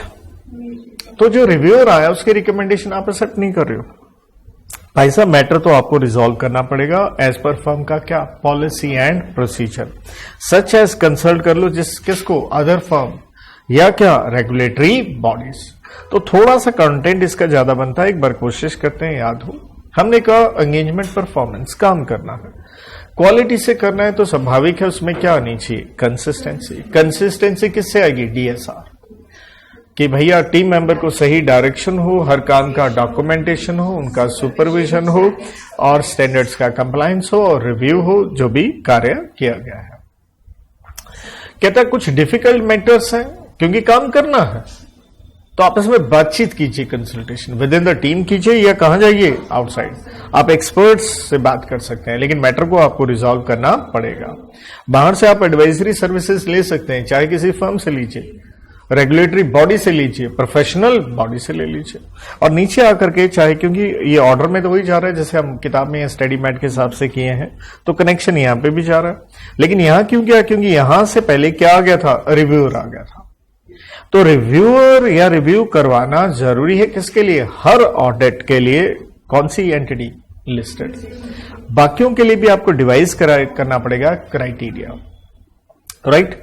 तो जो रिव्यूअर आया उसके रिकमेंडेशन आप एक्सेप्ट नहीं कर रहे हो, ऐसा मैटर तो आपको रिजॉल्व करना पड़ेगा एज पर फर्म का क्या? Policy and procedure. Such as consult कर लो किसको? अदर फर्म, या क्या? Regulatory bodies. तो थोड़ा सा कंटेंट इसका ज्यादा बनता है, एक बार कोशिश करते हैं याद हो। हमने कहा एंगेजमेंट परफॉर्मेंस काम करना है, क्वालिटी से करना है, तो स्वाभाविक है उसमें क्या आनी चाहिए? कंसिस्टेंसी। कंसिस्टेंसी किससे आएगी? DSR, कि भैया टीम मेंबर को सही डायरेक्शन हो, हर काम का डॉक्यूमेंटेशन हो, उनका सुपरविजन हो, और स्टैंडर्ड्स का कंप्लायंस हो, और रिव्यू हो जो भी कार्य किया गया है। कहता है कुछ डिफिकल्ट मैटर्स हैं, क्योंकि काम करना है, तो आपस में बातचीत कीजिए, consultation with in the team कीजिए, या कहां जाइए? आउटसाइड। आप एक्सपर्ट्स से बात कर सकते हैं, लेकिन मैटर को आपको रिजॉल्व करना पड़ेगा। बाहर से आप एडवाइजरी सर्विसेज ले सकते हैं, चाहे किसी फर्म से लीजिए, रेगुलेटरी बॉडी से लीजिए, प्रोफेशनल बॉडी से ले लीजिए, और नीचे आकर के चाहे, क्योंकि ये ऑर्डर में तो वही जा रहा है जैसे हम किताब में स्टडी मैट के हिसाब से किए हैं, तो कनेक्शन यहां पे भी जा रहा है। लेकिन यहां क्यों गया? क्योंकि यहां से पहले क्या आ गया था? रिव्यूअर आ गया था। तो रिव्यूअर या रिव्यू करवाना जरूरी है किसके लिए? हर ऑडिट के लिए। कौन सी एंटिटी? लिस्टेड। बाकियों के लिए भी आपको डिवाइस करना पड़ेगा क्राइटेरिया, राइट।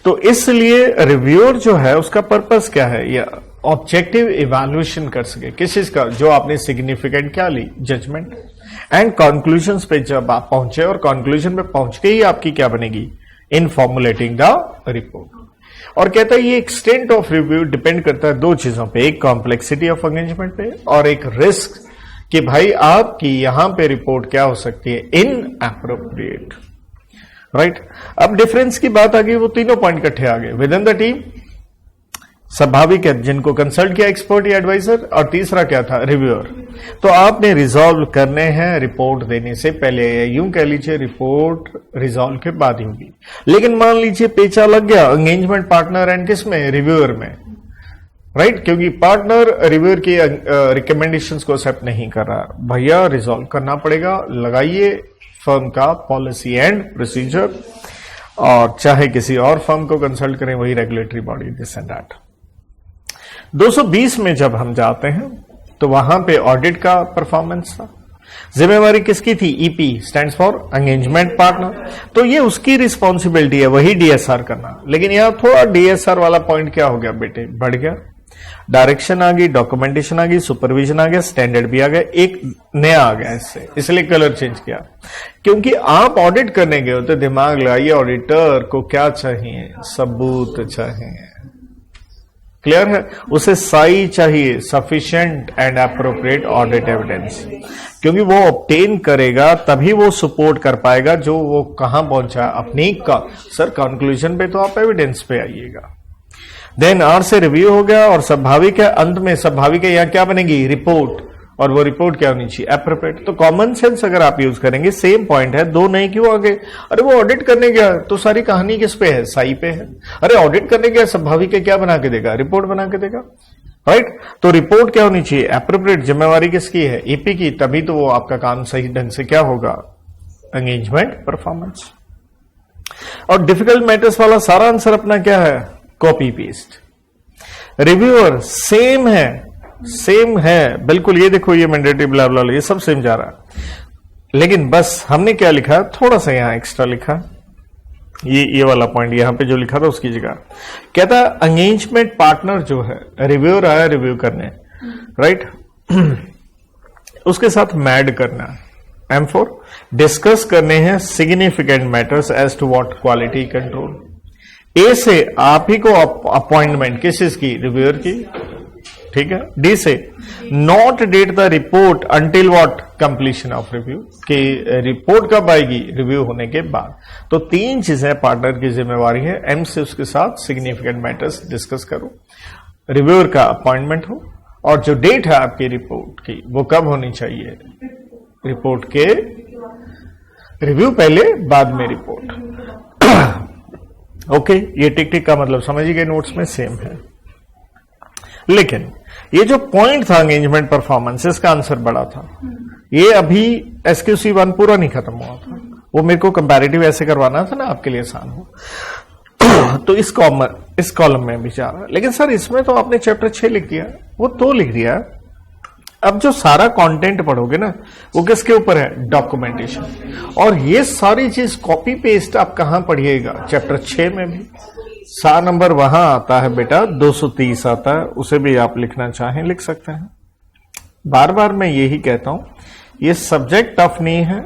तो इसलिए रिव्यूअर जो है उसका पर्पस क्या है? या ऑब्जेक्टिव इवैल्यूएशन कर सके किस चीज का? जो आपने सिग्निफिकेंट क्या ली? जजमेंट एंड कंक्लूजन्स पे जब आप पहुंचे, और कंक्लूजन पे पहुंच के ही आपकी क्या बनेगी? इन फॉर्मुलेटिंग द रिपोर्ट। और कहता है ये एक्सटेंट ऑफ रिव्यू डिपेंड करता है दो चीजों पे, एक कॉम्प्लेक्सिटी ऑफ एंगेजमेंट पे और एक रिस्क कि भाई आपकी यहां पे रिपोर्ट क्या हो सकती है? Inappropriate, right. अब डिफरेंस की बात आ गई, वो तीनों पॉइंट इकट्ठे आ गए। विद इन द टीम स्वाभाविक है जिनको कंसल्ट किया एक्सपर्ट या एडवाइजर, और तीसरा क्या था? रिव्यूअर। तो आपने रिजॉल्व करने हैं रिपोर्ट देने से पहले, यूं कह लीजिए रिपोर्ट रिजॉल्व के बाद ही होगी। लेकिन मान लीजिए पेचा लग गया एंगेजमेंट पार्टनर एंड किस में? रिव्यूअर में, राइट। क्योंकि पार्टनर रिव्यूअर की रिकमेंडेशंस को एक्सेप्ट नहीं कर रहा, भैया रिजॉल्व करना पड़ेगा, लगाइए फर्म का पॉलिसी एंड प्रोसीजर, और चाहे किसी और फर्म को कंसल्ट करें, वही regulatory body, this and that. 220 में जब हम जाते हैं तो वहां पे ऑडिट का परफॉर्मेंस था। जिम्मेवारी किसकी थी? EP stands for engagement partner. तो ये उसकी रिस्पॉन्सिबिलिटी है, वही डीएसआर करना। लेकिन यहां थोड़ा डीएसआर वाला पॉइंट क्या हो गया बेटे? बढ़ गया। डायरेक्शन आ गई, डॉक्यूमेंटेशन आ गई, सुपरविजन आ गया, स्टैंडर्ड भी आ गया, एक नया आ गया इससे, इसलिए कलर चेंज किया। क्योंकि आप ऑडिट करने गए हो तो दिमाग लगाइए, ऑडिटर को क्या चाहिए? सबूत चाहिए। क्लियर है? उसे सही चाहिए, sufficient and appropriate audit evidence, क्योंकि वो ऑब्टेन करेगा तभी वो सपोर्ट कर पाएगा जो वो कहां पहुंचा अपनी का। सर कंक्लूजन पे तो आप एविडेंस पे आइएगा। देन आर से रिव्यू हो गया, और स्वाभाविक है अंत में स्वाभाविक है यहां क्या बनेगी? रिपोर्ट। और वो रिपोर्ट क्या होनी चाहिए? एप्रोप्रिएट। तो कॉमन सेंस अगर आप यूज करेंगे, सेम पॉइंट है, दो नहीं क्यों आगे? अरे वो ऑडिट करने गया तो सारी कहानी किस पे है? साई पे है। अरे ऑडिट करने गया, स्वाभाविक है क्या बना के देगा? रिपोर्ट बना के देगा, राइट। तो रिपोर्ट क्या होनी चाहिए? एप्रोप्रिएट। जिम्मेवारी किसकी है? ईपी की। तभी तो वो आपका काम सही ढंग से क्या होगा? Engagement performance. और डिफिकल्ट मैटर्स वाला सारा आंसर अपना क्या है? Copy paste. रिव्यूअर सेम है, सेम है बिल्कुल। ये देखो, ये मैंडेटरी ब्ला ब्ला ये सब सेम जा रहा है, लेकिन बस हमने क्या लिखा? थोड़ा सा यहां एक्स्ट्रा लिखा, ये वाला पॉइंट यहां पे जो लिखा था उसकी जगह कहता है एंगेजमेंट पार्टनर जो है, रिव्यूअर आया रिव्यू करने, राइट, उसके साथ मैड करना। M4 डिस्कस करने हैं significant matters as to what? Quality control. A से आप ही को अपॉइंटमेंट किस चीज की? रिव्यूअर की, ठीक है। डी से not date the report until what? Completion of review, कि रिपोर्ट कब आएगी? रिव्यू होने के बाद। तो तीन चीजें पार्टनर की जिम्मेवारी है। एम से उसके साथ सिग्निफिकेंट मैटर्स डिस्कस करो, रिव्यूअर का अपॉइंटमेंट हो, और जो डेट है आपकी रिपोर्ट की वो कब होनी चाहिए? रिपोर्ट के रिव्यू पहले, बाद में रिपोर्ट। ओके, ये टिक टिक का मतलब समझ गए, नोट्स में सेम है। लेकिन ये जो पॉइंट था एंगेजमेंट परफॉर्मेंस, इसका आंसर बड़ा था। ये अभी SQC 1 पूरा नहीं खत्म हुआ था, वो मेरे को कंपैरेटिव ऐसे करवाना था ना आपके लिए आसान हो। तो इस कॉलम में भी जा रहा है। लेकिन सर इसमें तो आपने चैप्टर 6 लिख दिया, वो तो लिख दिया। अब जो सारा कंटेंट पढ़ोगे ना, वो किसके ऊपर है? डॉक्यूमेंटेशन। और ये सारी चीज कॉपी पेस्ट आप कहां पढ़िएगा? चैप्टर 6 में भी। सा नंबर वहां आता है बेटा, 230 आता है, उसे भी आप लिखना चाहें लिख सकते हैं। बार बार मैं यही कहता हूं, ये सब्जेक्ट टफ नहीं है,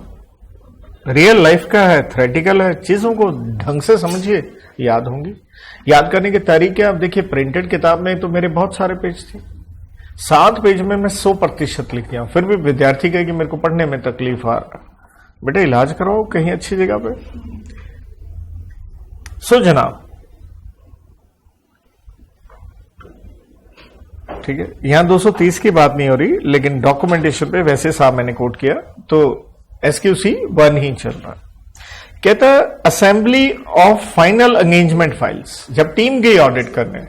रियल लाइफ का है, थ्योरेटिकल है। चीजों को ढंग से समझिए, याद होंगी। याद करने के तरीके आप देखिए, प्रिंटेड किताब में तो मेरे बहुत सारे पेज थे, 7 पेज में मैं 100% लिख दिया। फिर भी विद्यार्थी कहे कि मेरे को पढ़ने में तकलीफ आ रहा। बेटा इलाज कराओ कहीं अच्छी जगह पे। सो जनाब, ठीक है, यहां 230 की बात नहीं हो रही, लेकिन डॉक्यूमेंटेशन पे वैसे साहब मैंने कोट किया, तो SQC 1 ही चल रहा। कहता है assembly of final engagement files. जब टीम गई ऑडिट करने,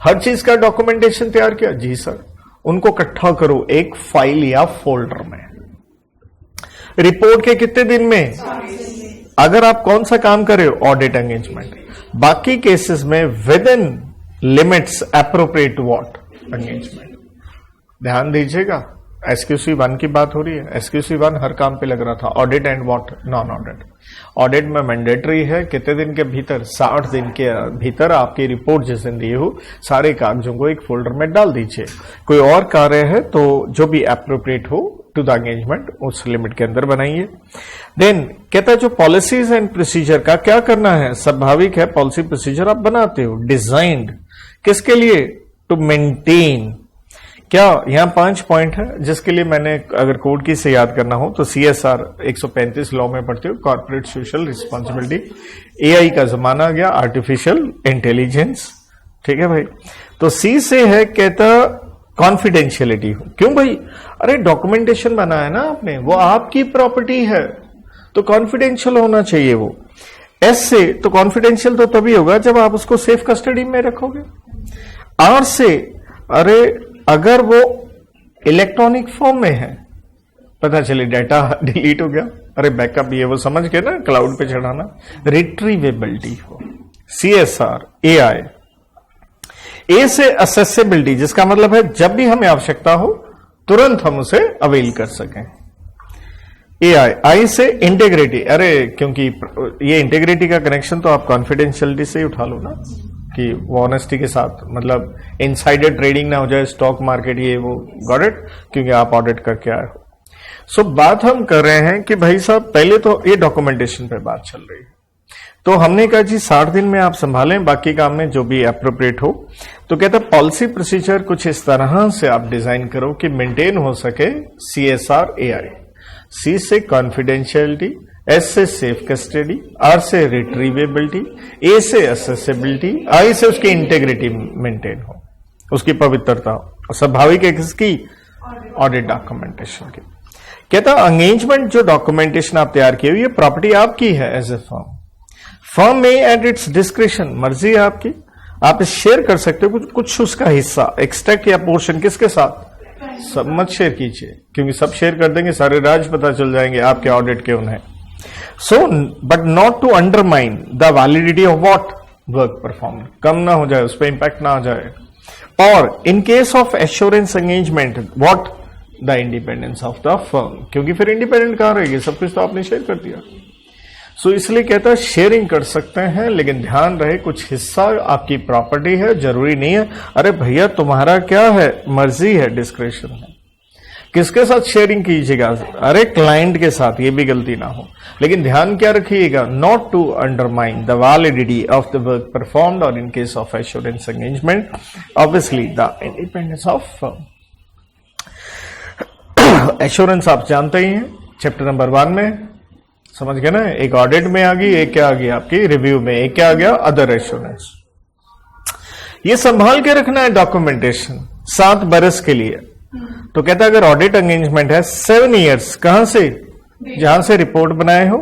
हर चीज का डॉक्यूमेंटेशन तैयार किया? जी सर। उनको इकट्ठा करो एक फाइल या फोल्डर में। रिपोर्ट के कितने दिन में? अगर आप कौन सा काम कर रहे हो? Audit engagement. बाकी केसेस में with in limits appropriate what engagement. ध्यान दीजिएगा, SQC 1 की बात हो रही है। SQC 1 हर काम पे लग रहा था। Audit and what non audit. Audit में मैंडेटरी है कितने दिन के भीतर? 60 दिन के भीतर आपकी रिपोर्ट जिस दिन दी हो सारे कागजों को एक फोल्डर में डाल दीजिए। कोई और कार्य है तो जो भी एप्रोप्रिएट हो टू द एंगेजमेंट उस लिमिट के अंदर बनाइए। देन कहता है जो पॉलिसीज एंड प्रोसीजर का क्या करना है? स्वाभाविक है, पॉलिसी प्रोसीजर आप बनाते हो, डिजाइंड किसके लिए? To maintain. क्या यहां 5 पॉइंट है जिसके लिए मैंने अगर कोड की से याद करना हो तो CSR 135 लॉ में पढ़ते हो, कॉर्पोरेट सोशल रिस्पॉन्सिबिलिटी। AI का जमाना आ गया, आर्टिफिशियल इंटेलिजेंस। ठीक है भाई। तो C से है कहता कॉन्फिडेंशियलिटी हो। क्यों भाई? अरे डॉक्यूमेंटेशन बनाया ना आपने, वो आपकी प्रॉपर्टी है तो कॉन्फिडेंशियल होना चाहिए वो। S से तो कॉन्फिडेंशियल तो तभी होगा जब आप उसको सेफ कस्टडी में रखोगे। R से अरे अगर वो इलेक्ट्रॉनिक फॉर्म में है, पता चले डाटा डिलीट हो गया, अरे बैकअप ये वो समझ के ना क्लाउड पे चढ़ाना। रिट्रीवेबिलिटी हो। CSR AI। A से असेसिबिलिटी, जिसका मतलब है जब भी हमें आवश्यकता हो तुरंत हम उसे अवेल कर सकें। AI। I से इंटेग्रिटी, अरे क्योंकि ये इंटेग्रिटी का कनेक्शन तो आप कॉन्फिडेंशियलिटी से ही उठा लो ना, कि वो ऑनेस्टी के साथ, मतलब इनसाइडर ट्रेडिंग ना हो जाए स्टॉक मार्केट ये वो। Got it? क्योंकि आप ऑडिट करके आए हो। सो बात हम कर रहे हैं कि भाई साहब पहले तो ये डॉक्यूमेंटेशन पे बात चल रही है, तो हमने कहा जी 60 दिन में आप संभालें, बाकी काम में जो भी एप्रोप्रिएट हो। तो कहता है पॉलिसी प्रोसीजर कुछ इस तरह से आप डिजाइन करो कि मेंटेन हो सके CSR AI। C से कॉन्फिडेंशियलिटी, S से सेफ कस्टडी, R से रिट्रीवेबिलिटी, A से असेसिबिलिटी, I से उसकी इंटेग्रिटी मेंटेन हो, उसकी पवित्रता हो। स्वाभाविक है किसकी? ऑडिट डॉक्यूमेंटेशन की। कहता एंगेजमेंट जो डॉक्यूमेंटेशन आप तैयार किए ये प्रॉपर्टी आपकी है एज ए फर्म में एट इट्स डिस्क्रिप्शन, मर्जी है आपकी, आप शेयर कर सकते हो कुछ उसका हिस्सा, एक्सट्रैक्ट या पोर्शन किसके साथ? सब मत शेयर कीजिए, क्योंकि सब शेयर कर देंगे सारे राज पता चल जाएंगे आपके ऑडिट के उन्हें। So but not to undermine the validity of what work perform, कम ना हो जाए, उस पर इंपैक्ट ना आ जाए। और in case of assurance engagement what the independence of the firm, क्योंकि फिर इंडिपेंडेंट कहां रहेगी, सब कुछ तो आपने शेयर कर दिया। सो इसलिए कहता है शेयरिंग कर सकते हैं, लेकिन ध्यान रहे कुछ हिस्सा आपकी प्रॉपर्टी है, जरूरी नहीं है। अरे भैया तुम्हारा क्या है, मर्जी है, डिस्क्रिप्शन है। किसके साथ शेयरिंग कीजिएगा? अरे क्लाइंट के साथ, ये भी गलती ना हो। लेकिन ध्यान क्या रखिएगा, not to undermine the validity of the work performed और in case of assurance engagement obviously the independence of firm. Assurance आप जानते ही हैं, चैप्टर नंबर 1 में समझ गए ना। एक ऑडिट में आ गई, एक क्या आ गई आपकी रिव्यू में, एक क्या आ गया अदर एश्योरेंस। ये संभाल के रखना है डॉक्यूमेंटेशन 7 बरस के लिए। तो कहता है अगर ऑडिट एंगेजमेंट है 7 ईयर्स, कहां से? जहां से रिपोर्ट बनाए हो,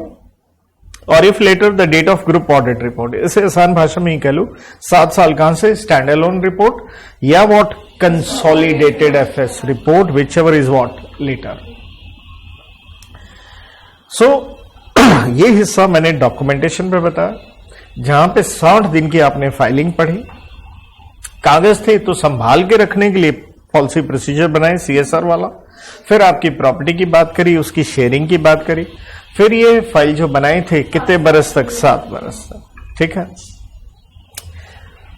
और if later the date of group audit report, इसे आसान भाषा में ही कह लो 7 साल कहां से? स्टैंड अलोन रिपोर्ट या what consolidated FS report, which ever is what later. सो ये हिस्सा मैंने डॉक्यूमेंटेशन पे बताया, जहां पे 60 दिन की आपने फाइलिंग पढ़ी, कागज थे तो संभाल के रखने के लिए पॉलिसी प्रोसीजर बनाए CSR वाला, फिर आपकी प्रॉपर्टी की बात करी, उसकी शेयरिंग की बात करी, फिर ये फाइल जो बनाए थे कितने बरस तक? 7 बरस तक। ठीक है।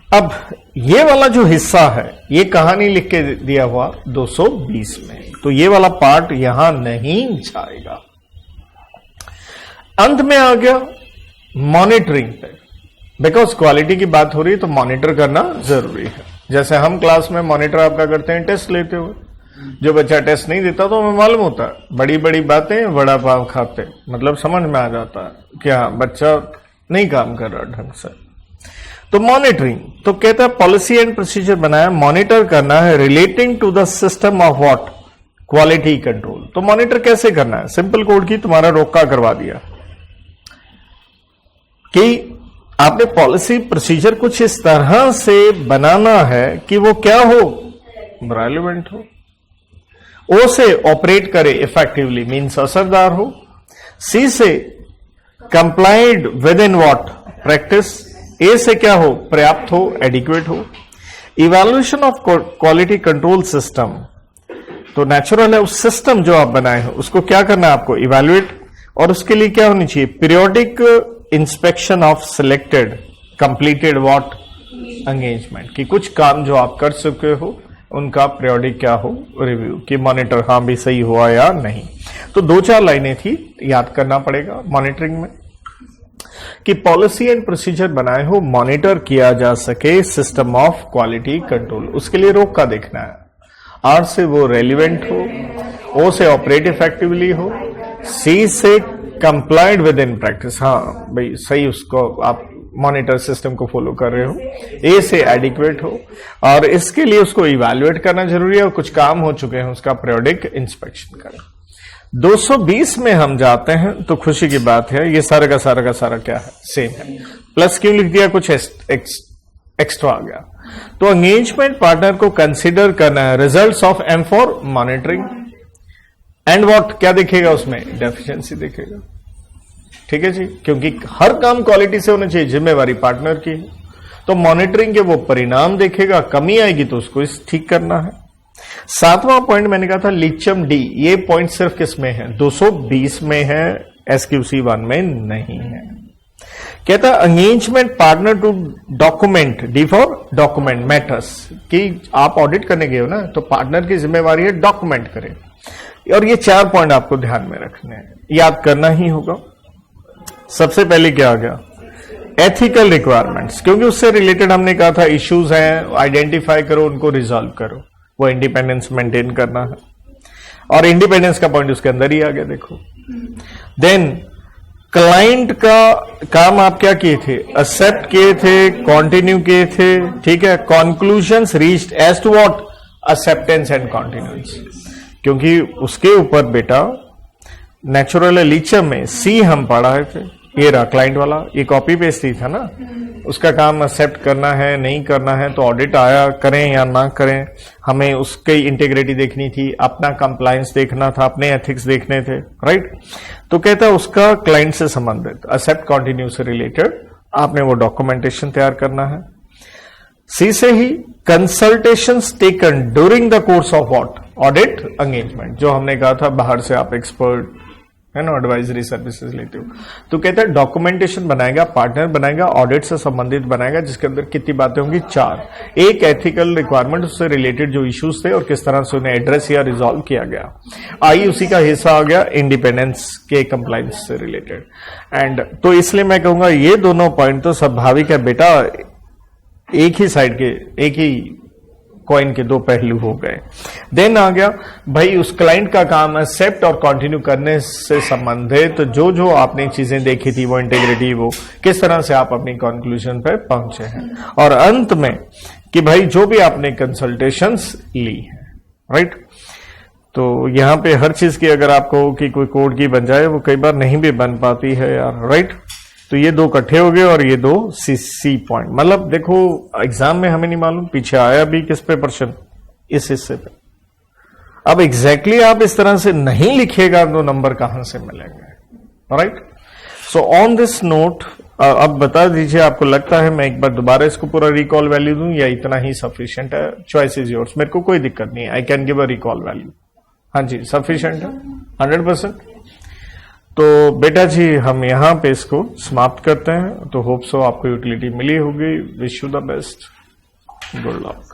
अब ये वाला जो हिस्सा है ये कहानी लिख के दिया हुआ 220 में, तो ये वाला पार्ट यहां नहीं जाएगा। अंत में आ गया मॉनिटरिंग पे, बिकॉज क्वालिटी की बात हो रही है तो मॉनिटर करना जरूरी है। जैसे हम क्लास में मॉनिटर आपका करते हैं टेस्ट लेते हुए, जो बच्चा टेस्ट नहीं देता तो हमें मालूम होता है, बड़ी बड़ी बातें बड़ा पाव खाते, मतलब समझ में आ जाता है कि हाँ बच्चा नहीं काम कर रहा ढंग से। तो मॉनिटरिंग, तो कहता है पॉलिसी एंड प्रोसीजर बनाया, मॉनिटर करना है relating to the system of what quality control. तो मॉनिटर कैसे करना है? सिंपल कोड की तुम्हारा रोका करवा दिया कि आपने पॉलिसी प्रोसीजर कुछ इस तरह से बनाना है कि वो क्या हो, रेलेवेंट हो। ओ से ऑपरेट करे इफेक्टिवली मीन्स असरदार हो। सी से complied with in what practice. A से क्या हो, पर्याप्त हो, एडिक्वेट हो। Evaluation of quality control system, तो नेचुरल है उस सिस्टम जो आप बनाए हो उसको क्या करना है आपको, इवैल्यूएट। और उसके लिए क्या होनी चाहिए, periodic inspection of selected completed what engagement, कि कुछ काम जो आप कर चुके हो उनका पीरियोडिक क्या हो, रिव्यू, कि मॉनिटर हाँ भी सही हुआ या नहीं। तो 2-4 लाइनें थी, याद करना पड़ेगा मॉनिटरिंग में, कि पॉलिसी एंड प्रोसीजर बनाए हो, मॉनिटर किया जा सके सिस्टम ऑफ क्वालिटी कंट्रोल। उसके लिए रोक का देखना है, आर से वो रेलिवेंट हो, ओ से ऑपरेट इफेक्टिवली हो, सी से कंप्लाइड विद इन प्रैक्टिस, हाँ भाई सही उसको आप मॉनिटर सिस्टम को फॉलो कर रहे हो, ए से एडिक्वेट हो, और इसके लिए उसको इवैल्यूएट करना जरूरी है और कुछ काम हो चुके हैं उसका पीरियोडिक इंस्पेक्शन करना। 220 में हम जाते हैं तो खुशी की बात है, ये सारा का सारा क्या है, सेम है। प्लस क्यों लिख दिया, कुछ एक्स्ट्रा आ गया। तो एंगेजमेंट पार्टनर को कंसिडर करना है results of M for monitoring and what, क्या देखेगा उसमें, डेफिशिएंसी देखेगा। ठीक है जी, क्योंकि हर काम क्वालिटी से होना चाहिए, जिम्मेवारी पार्टनर की है। तो मॉनिटरिंग के वो परिणाम देखेगा, कमी आएगी तो उसको ठीक करना है। 7वां पॉइंट मैंने कहा था लिचम डी, ये पॉइंट सिर्फ किसमें है, 220 में है, एसक्यूसी 1 में नहीं है। कहता engagement partner to document, D for document matters, कि आप ऑडिट करने गए हो ना, तो पार्टनर की जिम्मेवारी है डॉक्यूमेंट करें। और ये 4 पॉइंट आपको ध्यान में रखने हैं, याद करना ही होगा। सबसे पहले क्या आ गया, एथिकल रिक्वायरमेंट्स, क्योंकि उससे रिलेटेड हमने कहा था इश्यूज हैं, आइडेंटिफाई करो, उनको रिजॉल्व करो, वो इंडिपेंडेंस मेंटेन करना है, और इंडिपेंडेंस का पॉइंट उसके अंदर ही आ गया, देखो। देन क्लाइंट का काम आप क्या किए थे, एक्सेप्ट किए थे, कंटिन्यू किए थे, ठीक है। Conclusions reached as to what, acceptance and continuance, क्योंकि उसके ऊपर बेटा नेचुरल लीचम में सी हम पढ़ा थे, ये रहा क्लाइंट वाला, ये कॉपी पेस्ट ही था ना, उसका काम एक्सेप्ट करना है नहीं करना है, तो ऑडिट आया करें या ना करें, हमें उसकी इंटीग्रिटी देखनी थी, अपना कंप्लायंस देखना था, अपने एथिक्स देखने थे, राइट। तो कहता है उसका क्लाइंट से संबंधित एक्सेप्ट कंटिन्यू से रिलेटेड आपने वो डॉक्यूमेंटेशन तैयार करना है। सी से ही consultations taken during the course of what, audit engagement, जो हमने कहा था बाहर से आप एक्सपर्ट है ना, एडवाइजरी सर्विसेज लेते हो। तो कहता है डॉक्यूमेंटेशन बनाएगा, पार्टनर बनाएगा, ऑडिट से संबंधित बनाएगा, जिसके अंदर कितनी बातें होंगी, 4। एक एथिकल रिक्वायरमेंट, उससे रिलेटेड जो इश्यूज थे और किस तरह से उन्हें एड्रेस या रिजॉल्व किया गया। आई उसी का हिस्सा आ गया इंडिपेंडेंस के कंप्लायंस से रिलेटेड। एंड तो इसलिए मैं कहूंगा ये दोनों पॉइंट तो स्वाभाविक है बेटा, एक ही साइड के, एक ही कॉइन के 2 पहलू हो गए। देन आ गया भाई उस क्लाइंट का काम एक्सेप्ट और कंटिन्यू करने से संबंधित जो जो आपने चीजें देखी थी, वो इंटीग्रिटी, वो किस तरह से आप अपनी कंक्लूजन पे पहुंचे हैं। और अंत में कि भाई जो भी आपने कंसल्टेशंस ली है, राइट। तो यहां पे हर चीज की अगर आपको कि कोई कोड की बन जाए, वो कई बार नहीं भी बन पाती है यार, राइट। तो ये 2 इकट्ठे हो गए और ये 2 सी पॉइंट, मतलब देखो एग्जाम में हमें नहीं मालूम पीछे आया भी किस पे प्रश्न, इस हिस्से पे। अब एग्जैक्टली आप इस तरह से नहीं लिखिएगा तो नंबर कहां से मिलेंगे, right. So on this note अब बता दीजिए, आपको लगता है मैं एक बार दोबारा इसको पूरा रिकॉल वैल्यू दूं या इतना ही सफिशिएंट है, चॉइस इज योर्स, मेरे को कोई दिक्कत नहीं है, I can give a recall value. हाँ जी, सफिशिएंट है 100%। तो बेटा जी हम यहां पे इसको समाप्त करते हैं। तो होप सो आपको यूटिलिटी मिली होगी। Wish you the best, good luck.